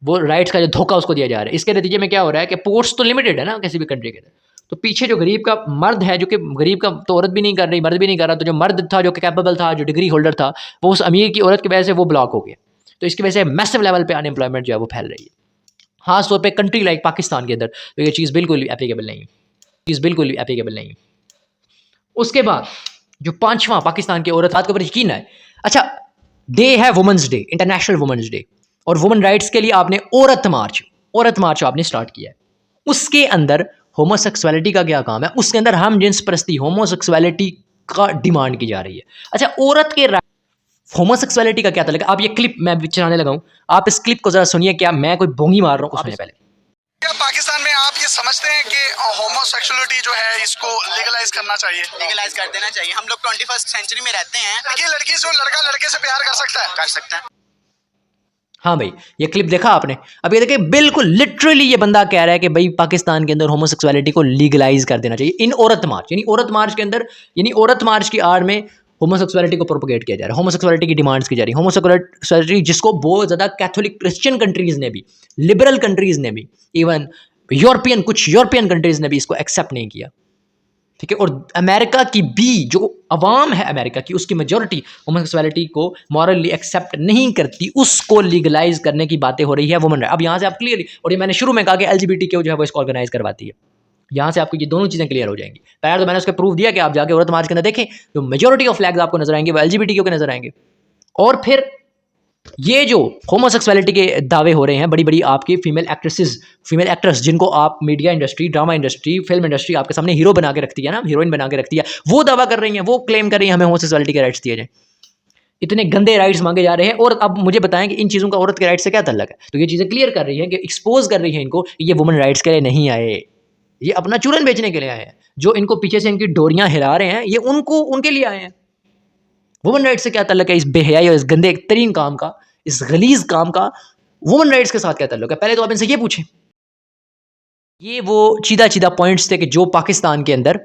S2: वो राइट्स का जो धोखा उसको दिया जा रहा है। इसके नतीजे में क्या हो रहा है कि पोर्ट्स तो लिमिटेड है ना किसी भी कंट्री के अंदर। तो पीछे जो गरीब का मर्द है, जो कि गरीब का तो औरत भी नहीं कर रही, मर्द भी नहीं कर रहा, तो जो मर्द था, जो कि कैपेबल था, जो डिग्री होल्डर था, वो उस अमीर की औरत की वजह से वो ब्लॉक हो गया। तो इसकी वजह से मैसिव लेवल पे अनएम्प्लॉयमेंट जो है वो फैल रही है। ख़ास तौर पे कंट्री लाइक पाकिस्तान के अंदर तो ये चीज़ बिल्कुल भी एप्लीकेबल नहीं है। उसके बाद जो 5वां पाकिस्तान की औरत बात के ऊपर यकीन है। अच्छा, डे है women's day, international women's day, और वुमेन राइट्स के लिए आपने औरत मार्च आपने स्टार्ट किया है। उसके अंदर होमोसेक्सुअलिटी का क्या काम है? उसके अंदर हम जिन्स परस्ती होमोसेक्सुअलिटी का डिमांड की जा रही है। अच्छा, औरत के होमोसेक्सुअलिटी का क्या तल्लुक है? आप ये क्लिप मैं चलाने लगा हूँ, आप इस क्लिप को ज़रा सुनिए। क्या मैं कोई बोंगी मार रहा हूँ? सुनिए पहले।
S3: क्या पाकिस्तान में आप ये समझते हैं कि होमोसेक्सुअलिटी जो है इसको लीगलाइज करना चाहिए?
S4: लीगलाइज कर देना चाहिए। हम लोग 21st सेंचुरी में रहते हैं।
S3: देखिए, लड़की से लड़का लड़के से प्यार कर सकता है।
S4: कर सकते हैं।
S2: हाँ भाई, ये क्लिप देखा आपने? अब ये देखिए, बिल्कुल लिटरली ये बंदा कह रहा है कि भाई पाकिस्तान के अंदर होमोसेक्सुअलिटी को लीगलाइज कर देना चाहिए इन औरत मार्च। यानी औरत मार्च के अंदर, यानी औरत मार्च की आड़ में होमोसेक्सुअलिटी को प्रोपोगेट किया जा रहा है, होमोसेक्सुअलिटी की डिमांड्स की जा रही है। होमोसेक्सुअलिटी जिसको बहुत ज़्यादा कैथोलिक क्रिश्चियन कंट्रीज़ ने भी, लिबरल कंट्रीज़ ने भी, इवन कुछ यूरोपियन कंट्रीज़ ने भी इसको एक्सेप्ट नहीं किया। ठीक है, और अमेरिका की भी जो अवाम है अमेरिका की, उसकी मेजॉरिटी होमोसेक्सुअलिटी को मॉरली एक्सेप्ट नहीं करती, उसको लीगलाइज करने की बातें हो रही है वुमन राइट। अब यहाँ से आप क्लियरली, और ये मैंने शुरू में कहा कि LGBTQ जो है वो इसको ऑर्गेनाइज करवाती है। यहाँ से आपको ये दोनों चीज़ें क्लियर हो जाएंगी। पहले तो मैंने उसका प्रूफ दिया कि आप जाके औरत मार्च के अंदर देखें, जो मेजॉरिटी ऑफ फ्लैग्स आपको नजर आएंगे वो LGBTQ के नजर आएंगे। और फिर ये जो होमोसेक्सुअलिटी के दावे हो रहे हैं, बड़ी बड़ी आपकी फीमेल एक्ट्रेस जिनको आप media industry, drama industry, film industry आपके सामने हीरो बना के रखती है ना, हीरोइन बना के रखती है, वो दावा कर रही हैं, वो क्लेम कर रही हैं हमें होमोसेक्सुअलिटी के राइट्स दिए जाएं। इतने गंदे राइट्स मांगे जा रहे हैं। और अब मुझे बताएं कि इन चीज़ों का औरत के राइट्स से क्या ताल्लुक है? तो ये चीज़ें क्लियर कर रही हैं कि एक्सपोज कर रही हैं इनको, ये वुमेन राइट्स के लिए नहीं आए, ये अपना चूरन बेचने के लिए आए हैं। जो इनको पीछे से इनकी डोरियां हिला रहे हैं, ये उनके लिए आए हैं। वुमेन राइट्स से क्या ताल्लुक है इस बेहयाई और इस गंदे तरीन काम का, इस गलीज काम का वुमेन राइट्स के साथ क्या ताल्लुक है? पहले तो आप इनसे ये पूछें। ये वो चीदा पॉइंट्स थे कि जो पाकिस्तान के अंदर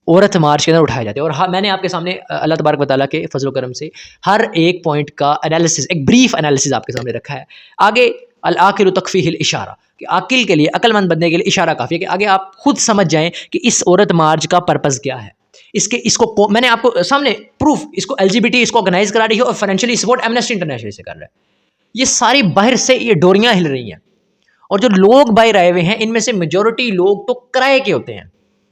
S2: औरत मार्च के अंदर उठाए जाते हैं। और हाँ, मैंने आपके सामने अल्लाह तबारक व तआला के फजल करम से हर एक पॉइंट का एनालिसिस, एक ब्रीफ एनालिसिस आपके सामने रखा है। आगे अल आकिल तकफ़ीहिल इशारा, कि आकिल के लिए, अक्लमंद बनने के लिए इशारा काफ़ी है कि आगे आप खुद समझ जाएं कि इस औरत मार्च का पर्पज़ क्या है। मैंने आपको सामने प्रूफ, इसको LGBT इसको ऑर्गेनाइज करा रही है और फाइनेंशियली सपोर्ट एमनेस्टी इंटरनेशनल से कर रहा है। ये सारी बाहर से ये डोरियां हिल रही हैं, और जो लोग बाहर आए हुए हैं इनमें से मेजोरिटी लोग तो किराए के होते हैं।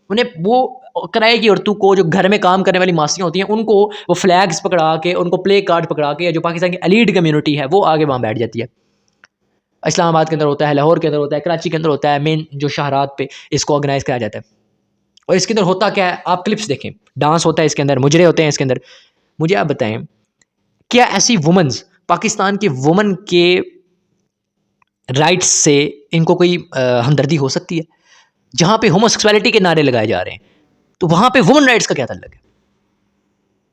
S2: उन्हें वो किराए की औरतों को, जो घर में काम करने वाली मासियाँ होती हैं, उनको वो फ्लैग्स पकड़ा के, उनको प्ले कार्ड पकड़ा के, जो पाकिस्तान की एलीट कम्युनिटी है वो आगे वहाँ बैठ जाती है। इस्लामाबाद के अंदर होता है, लाहौर के अंदर होता है, कराची के अंदर होता है, मेन जो शाहरात पे इसको ऑर्गेनाइज कराया जाता है। और इसके अंदर होता क्या है, आप क्लिप्स देखें, डांस होता है इसके अंदर, मुजरे होते हैं इसके अंदर। मुझे आप बताएं, क्या ऐसी वुमेन्स, पाकिस्तान की वुमन के राइट्स से इनको कोई हमदर्दी हो सकती है? जहाँ पे होमोसेक्सुअलिटी के नारे लगाए जा रहे हैं, तो वहाँ पे वुमन राइट्स का क्या ताल्लुक है?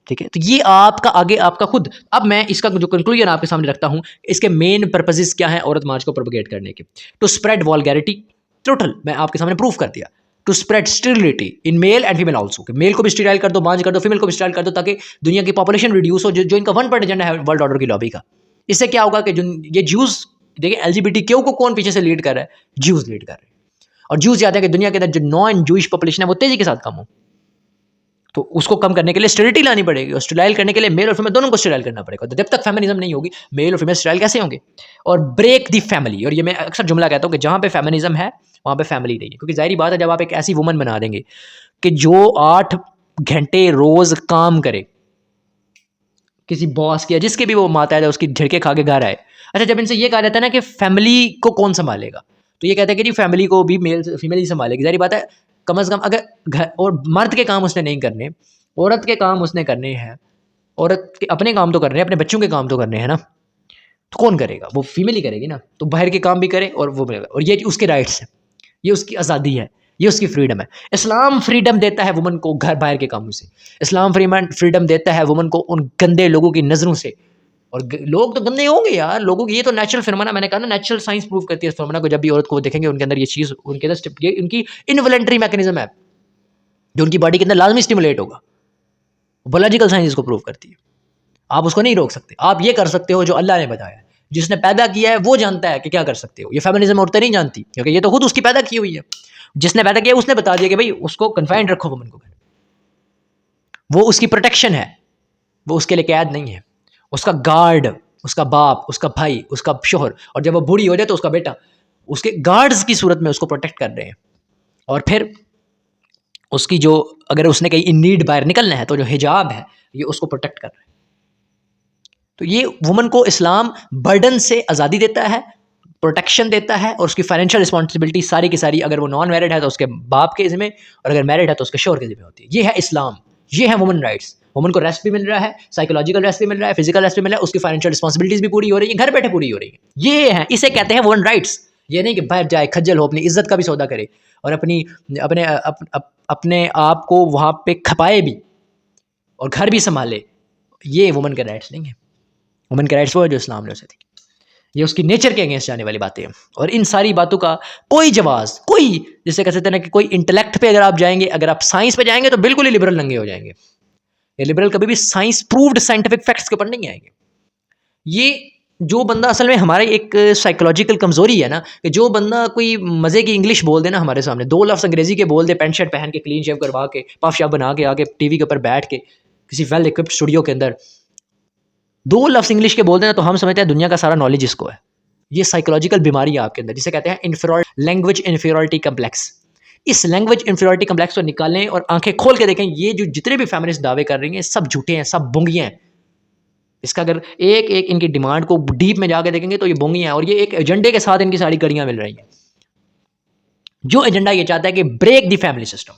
S2: ठीक है, तो ये आपका आगे आपका खुद, अब मैं इसका जो कंक्लूजन आपके सामने रखता हूँ, इसके मेन पर्पसेस क्या हैं औरत मार्च को प्रोपगेट करने के। टू स्प्रेड वॉल्गैरिटी, टोटल मैं आपके सामने प्रूफ कर दिया। To spread sterility in male and female also, male को भी स्टेराइल कर दो, बांझ कर दो, फीमेल को भी स्टेराइल कर दो, ताकि दुनिया की पॉपुलेशन रिड्यूस हो, जो इनका 1 एजेंडा है वर्ल्ड ऑर्डर की लॉबी का। इससे क्या होगा कि जो ये ज्यूज, देखिए LGBTQ को कौन पीछे से लीड कर रहा है? ज्यूज लीड कर रहे हैं। और ज्यूज चाहते हैं कि दुनिया के अंदर जो नॉन जूइश पॉपुलेशन है वो तेजी के साथ कम हो। तो उसको कम करने के लिए स्टेरिलिटी लानी पड़ेगी, और स्टेराइल करने के लिए मेल और फीमेल दोनों को स्टेराइल करना पड़ेगा। तो जब तक फेमिनिज्म नहीं होगी, मेल और फीमेल स्टेराइल कैसे होंगे? और ब्रेक दी फैमिली, और ये मैं अक्सर जुमला कहता हूँ कि जहाँ पे फेमिनिज्म है वहाँ पे फैमिली नहीं है। क्योंकि जाहिर बात है, जब आप एक ऐसी वुमन बना देंगे कि जो 8 घंटे रोज काम करे, किसी बॉस की या जिसके भी वो माता है उसकी झिड़के खा के घर आए। अच्छा, जब इनसे ये कहा जाता है ना कि फैमिली को कौन संभालेगा, तो ये कहते हैं कि जी फैमिली को भी मेल फीमेल ही संभालेगी। जाहिर बात है, कम से कम अगर घर और मर्द के काम उसने नहीं करने, औरत के काम उसने करने हैं, औरत के अपने काम तो करने हैं, अपने बच्चों के काम तो करने हैं ना, तो कौन करेगा? वो फीमेल ही करेगी ना। तो बाहर के काम भी करे और वो करेगा, और ये उसके राइट्स हैं, ये उसकी आज़ादी है, ये उसकी फ्रीडम है। इस्लाम फ्रीडम देता है वुमन को घर बाहर के कामों से। इस्लाम फ्रीडम देता है वुमन को उन गंदे लोगों की नज़रों से। और लोग तो गंदे होंगे यार, लोगों की ये तो नेचुरल फिनोमेना, मैंने कहा ना, नेचुरल साइंस प्रूव करती है इस फिनोमेना को। जब भी औरत को देखेंगे उनके अंदर ये चीज़, उनके अंदर ये उनकी इनवॉलंटरी मैकेनिज्म है जो उनकी बॉडी के अंदर लाजमी स्टिमुलेट होगा। बायोलॉजिकल साइंस इसको प्रूव करती है। आप उसको नहीं रोक सकते। आप ये कर सकते हो जो अल्लाह ने बताया है, जिसने पैदा किया है वो जानता है कि क्या कर सकते हो। ये फेमिनिज्म औरतें नहीं जानती, क्योंकि ये तो खुद उसकी पैदा की हुई है। जिसने पैदा किया उसने बता दिया कि भाई उसको कन्फाइंड रखो वुमन को घर, वो उसकी प्रोटेक्शन है, वो उसके लिए कैद नहीं है। उसका गार्ड, उसका बाप, उसका भाई, उसका शोहर, और जब वो बूढ़ी हो जाए तो उसका बेटा उसके गार्ड्स की सूरत में उसको प्रोटेक्ट कर रहे हैं। और फिर उसकी जो, अगर उसने कहीं इन नीड बाहर निकलना है तो जो हिजाब है ये उसको प्रोटेक्ट कर रहे हैं। तो ये वुमन को इस्लाम बर्डन से आज़ादी देता है, प्रोटेक्शन देता है, और उसकी फाइनेंशियल रिस्पॉन्सिबिलिटी सारी की सारी, अगर वो नॉन मैरिड है तो उसके बाप के ज़िम्मे, और अगर मैरिड है तो उसके शोहर के ज़िम्मे होती है। ये है इस्लाम, ये है वुमन राइट्स। वुमन को रेस्ट भी मिल रहा है, साइकोलॉजिकल रेस्ट भी मिल रहा है, फिजिकल रेस्ट भी मिल रहा है, उसकी फाइनेंशियल रिस्पॉन्सिबिलिटीज़ भी पूरी हो रही है, घर बैठे पूरी हो रही है। ये है, इसे कहते हैं वुमन राइट्स। ये नहीं कि बाहर जाए, खज्जल हो, अपनी इज्जत का भी सौदा करे और अपने आप को वहाँ पे खपाए भी और घर भी संभाले। ये वुमन के राइट्स नहीं है। वुमन के राइट्स वो है जो इस्लाम ने उसे दी। ये उसकी नेचर के अगेंस्ट जाने वाली बातें हैं। और इन सारी बातों का कोई जवाब, कोई, जिसे कह सकते हैं ना कि कोई इंटेलेक्ट पे अगर आप जाएंगे, अगर आप साइंस पे जाएंगे तो बिल्कुल ही लिबरल नंगे हो जाएंगे। ये लिबरल कभी भी साइंस प्रूव्ड साइंटिफिक फैक्ट्स के ऊपर नहीं आएंगे। ये जो बंदा असल में, हमारे एक साइकोलॉजिकल कमजोरी है ना, कि जो बंदा कोई मज़े की इंग्लिश बोल दे ना हमारे सामने, 2 लफ्ज़ अंग्रेजी के बोल दे, पैंट शर्ट पहन के, क्लीन शेव करवा के, पफ शाफ बना के आके टीवी के ऊपर बैठ के किसी वेल इक्विप्ड स्टूडियो के अंदर 2 लफ्ज़ इंग्लिश के बोल देना, तो हम समझते हैं दुनिया का सारा नॉलेज इसको है। ये साइकोलॉजिकल बीमारी है आपके अंदर, जिसे कहते हैं लैंग्वेज इन्फीरियरिटी कम्प्लेक्स। इस लैंग्वेज इन्फीरियरिटी कम्प्लेक्स को निकालें और आंखें खोल के देखें। ये जो जितने भी फेमिनिस्ट दावे कर रही हैं सब झूठे हैं, सब बोंगियाँ हैं। इसका अगर एक एक इनकी डिमांड को डीप में जाके देखेंगे तो ये बोंगियाँ हैं, और ये एक एजेंडे के साथ इनकी सारी कड़ियाँ मिल रही हैं। जो एजेंडा ये चाहता है कि break the family system.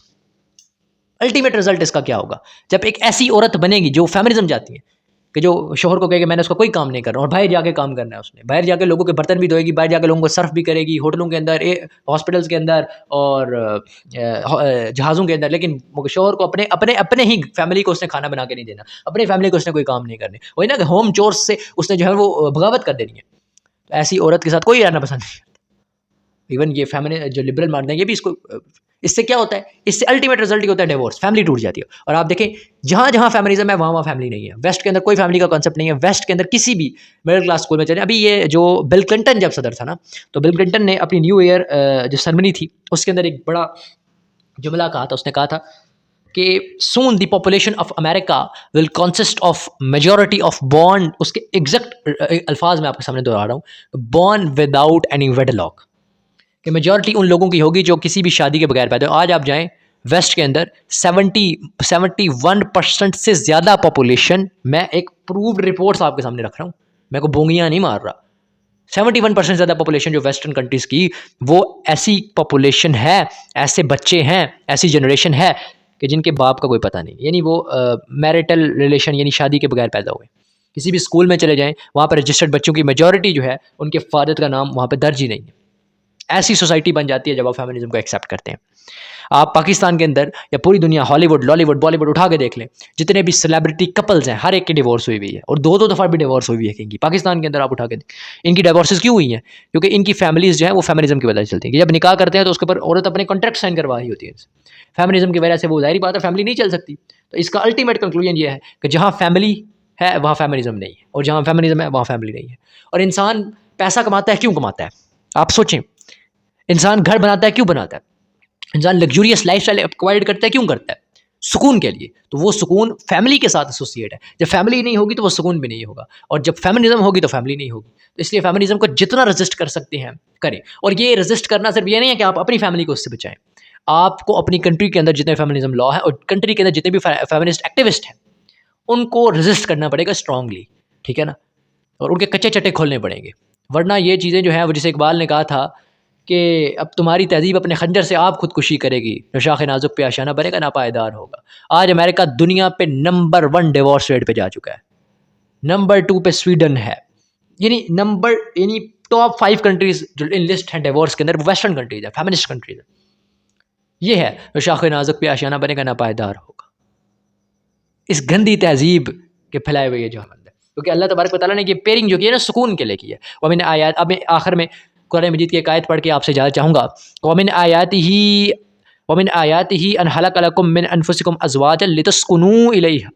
S2: Ultimate result इसका क्या होगा? जब एक ऐसी औरत बनेगी जो फेमिनिज्म चाहती है, कि जो शोहर को कहेगी मैंने उसका कोई काम नहीं करना, और बाहर जाके काम करना है उसने, बाहर जाके लोगों के बर्तन भी धोएगी, बाहर जाके लोगों को सर्फ भी करेगी, होटलों के अंदर, हॉस्पिटल्स के अंदर और जहाज़ों के अंदर, लेकिन शोहर को अपने ही फैमिली को उसने खाना बना के नहीं देना, अपनी फैमिली को उसने कोई काम नहीं करने, वही ना कि होम चोर्स से उसने जो है वो बगावत कर देनी है। तो ऐसी औरत के साथ कोई रहना पसंद नहीं करता। इवन ये जो लिबरल मानते हैं ये भी इसको इससे क्या होता है, इससे अल्टीमेट रिजल्ट होता है डिवोर्स, फैमिली टूट जाती है। और आप देखें जहाँ जहाँ फैमिलिज्म है वहाँ वहाँ फैमिली नहीं है। वेस्ट के अंदर कोई फैमिली का कॉन्सेप्ट नहीं है। वेस्ट के अंदर किसी भी मिडिल क्लास स्कूल में चले, अभी ये जो बिल क्लिंटन जब सदर था ना, तो बिल क्लिंटन ने अपनी न्यू ईयर जो सेरेमनी थी उसके अंदर एक बड़ा जुमला कहा था। उसने कहा था कि soon the population of America will consist of majority of born, उसके एग्जैक्ट अल्फाज में आपके सामने दोहरा रहा हूँ, बॉर्न विदाउट एनी वेडलॉक, कि मेजॉरिटी उन लोगों की होगी जो किसी भी शादी के बगैर पैदा हो। आज आप जाएं वेस्ट के अंदर 71% से ज़्यादा पॉपुलेशन, मैं एक प्रूव्ड रिपोर्ट्स आपके सामने रख रहा हूँ, मैं को बोंगियाँ नहीं मार रहा, 71% ज़्यादा पॉपुलेशन जो वेस्टर्न कंट्रीज़ की, वो ऐसी पॉपुलेशन है, ऐसे बच्चे हैं, ऐसी जनरेशन है कि जिनके बाप का कोई पता नहीं, यानी वो मैरिटल रिलेशन यानी शादी के बगैर पैदा हुए। किसी भी स्कूल में चले जाएं वहाँ पर रजिस्टर्ड बच्चों की मेजॉरिटी जो है उनके फादर का नाम वहाँ पर दर्ज ही नहीं है। ऐसी सोसाइटी बन जाती है जब आप फेमिनिज्म को एक्सेप्ट करते हैं। आप पाकिस्तान के अंदर या पूरी दुनिया, हॉलीवुड, लॉलीवुड, बॉलीवुड उठा के देख लें, जितने भी सेलिब्रिटी कपल्स हैं हर एक की डिवोर्स हुई हुई है, और दो दफ़ा भी डिवोर्स हुई हुई है इनकी। पाकिस्तान के अंदर आप उठा के इनकी डिवोर्सेस क्यों हुई हैं? क्योंकि इनकी फैमिलीज़ जो है वो फेमिनिज्म की वजह से चलती है कि जब निकाह करते हैं तो उसके ऊपर औरत अपने कॉन्ट्रैक्ट साइन करवाई होती है। फेमिनिज्म की वजह से वो ज़ाहिर बात है फैमिली नहीं चल सकती। तो इसका अल्टीमेट कंक्लूजन ये है कि जहाँ फैमिली है वहाँ फेमिनिज्म नहीं है, और जहाँ फेमिनिज्म है वहाँ फैमिली नहीं है। और इंसान पैसा कमाता है, क्यों कमाता है? आप सोचें, इंसान घर बनाता है, क्यों बनाता है? इंसान लग्जूरियस लाइफस्टाइल एक्वायर्ड करता है, क्यों करता है? सुकून के लिए। तो वो सुकून फैमिली के साथ एसोसिएट है। जब फैमिली नहीं होगी तो वो सुकून भी नहीं होगा, और जब फेमिनिज्म होगी तो फैमिली नहीं होगी। तो इसलिए फेमिनिज्म को जितना रेजिस्ट कर सकते हैं करें। और ये रेजिस्ट करना सिर्फ ये नहीं है कि आप अपनी फैमिली को उससे बचाएं, आपको अपनी कंट्री के अंदर जितने फेमिनिज्म लॉ है और कंट्री के अंदर जितने भी फेमिनिस्ट एक्टिविस्ट हैं उनको रेजिस्ट करना पड़ेगा स्ट्रांगली, ठीक है ना? और उनके कच्चे चट्टे खोलने पड़ेंगे, वरना ये चीज़ें जो हैं वो, जिसे इकबाल ने कहा था कि अब तुम्हारी तहजीब अपने खंजर से आप खुदकुशी करेगी, नशाख़ नाजुक पे आशाना बनेगा, नापायदार होगा। आज अमेरिका दुनिया पे नंबर 1 डिवोर्स रेट पे जा चुका है, नंबर 2 पे स्वीडन है, यानी टॉप 5 कंट्रीज़ जो इन लिस्ट हैं डिवोर्स के अंदर वो वेस्टर्न कंट्रीज़ है, फेमिनिस्ट कंट्रीज़ है। ये है नशाख़ नाजुक पे आशाना बनेगा, नापायदार होगा। इस गंदी तहजीब के फैलाए हुए ये जो हमल है, क्योंकि अल्लाह तबारक व तआला ने ये पेयरिंग जो की है ना सुकून के लिए की है। वमिन आयात, अब मैं आखिर में कुरान मजीद की एक आयत पढ़ के आपसे ज़्यादा चाहूँगा। वमिन आयातिही अन खलक़ लकुम मिन अनफुसिकुम अज़वाजन लितस्कुनू इलैहा।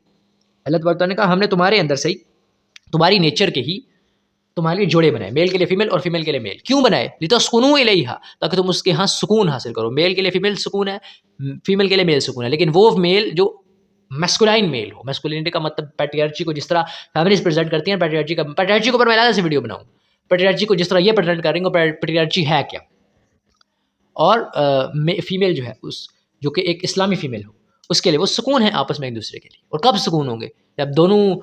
S2: अल्लाह तबारक व तआला ने कहा हमने तुम्हारे अंदर से ही, तुम्हारी नेचर के ही तुम्हारे लिए जोड़े बनाए, मेल के लिए फीमेल और फीमेल के लिए मेल। क्यों बनाए? लितस्कुनू इलैहा, ताकि तुम उसके यहाँ सुकून हासिल करो। मेल के लिए फीमेल सुकून है, फीमेल के लिए मेल सुकून है, लेकिन वो मेल जो मैस्कुलाइन मेल हो। मैस्कुलिनिटी का मतलब पैट्रियार्ची को जिस तरह फैमिलीज प्रेजेंट करती हैं, पैट्रियार्ची के ऊपर मैं अलग से वीडियो बनाऊँ। पैट्रियार्ची को जिस तरह ये प्रेजेंट करेंगे, पैट्रियार्ची है क्या, और फीमेल जो है उस जो कि एक इस्लामी फीमेल हो, उसके लिए वो सुकून है आपस में एक दूसरे के लिए। और कब सुकून होंगे? जब दोनों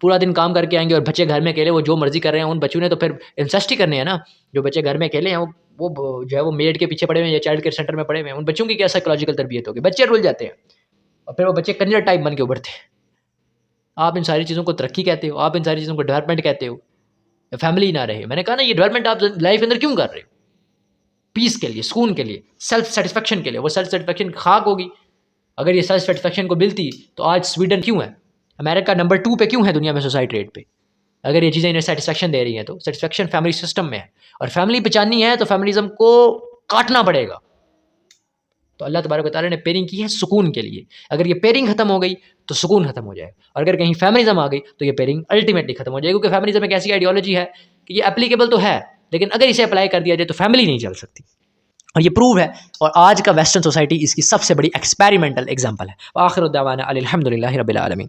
S2: पूरा दिन काम करके आएंगे और बच्चे घर में अकेले वो जो मर्जी कर रहे हैं, उन बच्चों ने तो फिर इंसेस्ट ही करने हैं ना। जो बच्चे घर में अकेले हैं वो जो है वो मेड के पीछे पड़े हुए हैं या चाइल्ड केयर सेंटर में पड़े हुए हैं, उन बच्चों की क्या साइकोलॉजिकल तरबियत होगी? बच्चे रुल जाते हैं और फिर वो बच्चे कंजर टाइप बन के उभरते हैं। आप इन सारी चीज़ों को तरक्की कहते हो, आप इन सारी चीज़ों को डेवलपमेंट कहते हो। फैमिली ना रहे, मैंने कहा ना, ये डेवलपमेंट आप लाइफ के अंदर क्यों कर रहे हो? पीस के लिए, सुकून के लिए, सेल्फ सेटिस्फेक्शन के लिए। वो सेल्फ सेटिस्फेक्शन खाक होगी। अगर ये सेल्फ सेटिस्फेक्शन को मिलती तो आज स्वीडन क्यों है, अमेरिका नंबर 2 पे क्यों है दुनिया में सोसाइटी रेट पे? अगर ये चीज़ें इन्हें सेटिस्फेक्शन दे रही हैं तो सेटिस्फेक्शन फैमिली सिस्टम में है, और फैमिली बचानी है तो फेमिनिज्म को काटना पड़ेगा। तो अल्लाह तबारक व तआला ने पेयरिंग की है सुकून के लिए। अगर ये पेयरिंग खत्म हो गई तो सुकून खत्म हो जाएगा, और अगर कहीं फेमिनिज्म आ गई तो ये पेयरिंग अल्टीमेटली खत्म हो जाएगी। क्योंकि फेमिनिज्म एक ऐसी आइडियोलॉजी है कि ये एप्लीकेबल तो है, लेकिन अगर इसे अप्लाई कर दिया जाए तो फैमिली नहीं चल सकती, और ये प्रूव है। और आज का वेस्टर्न सोसाइटी इसकी सबसे बड़ी एक्सपेरिमेंटल एग्जाम्पल है। आखिर दावाना अनिल हम्दुलिल्लाहि रब्बिल आलमीन।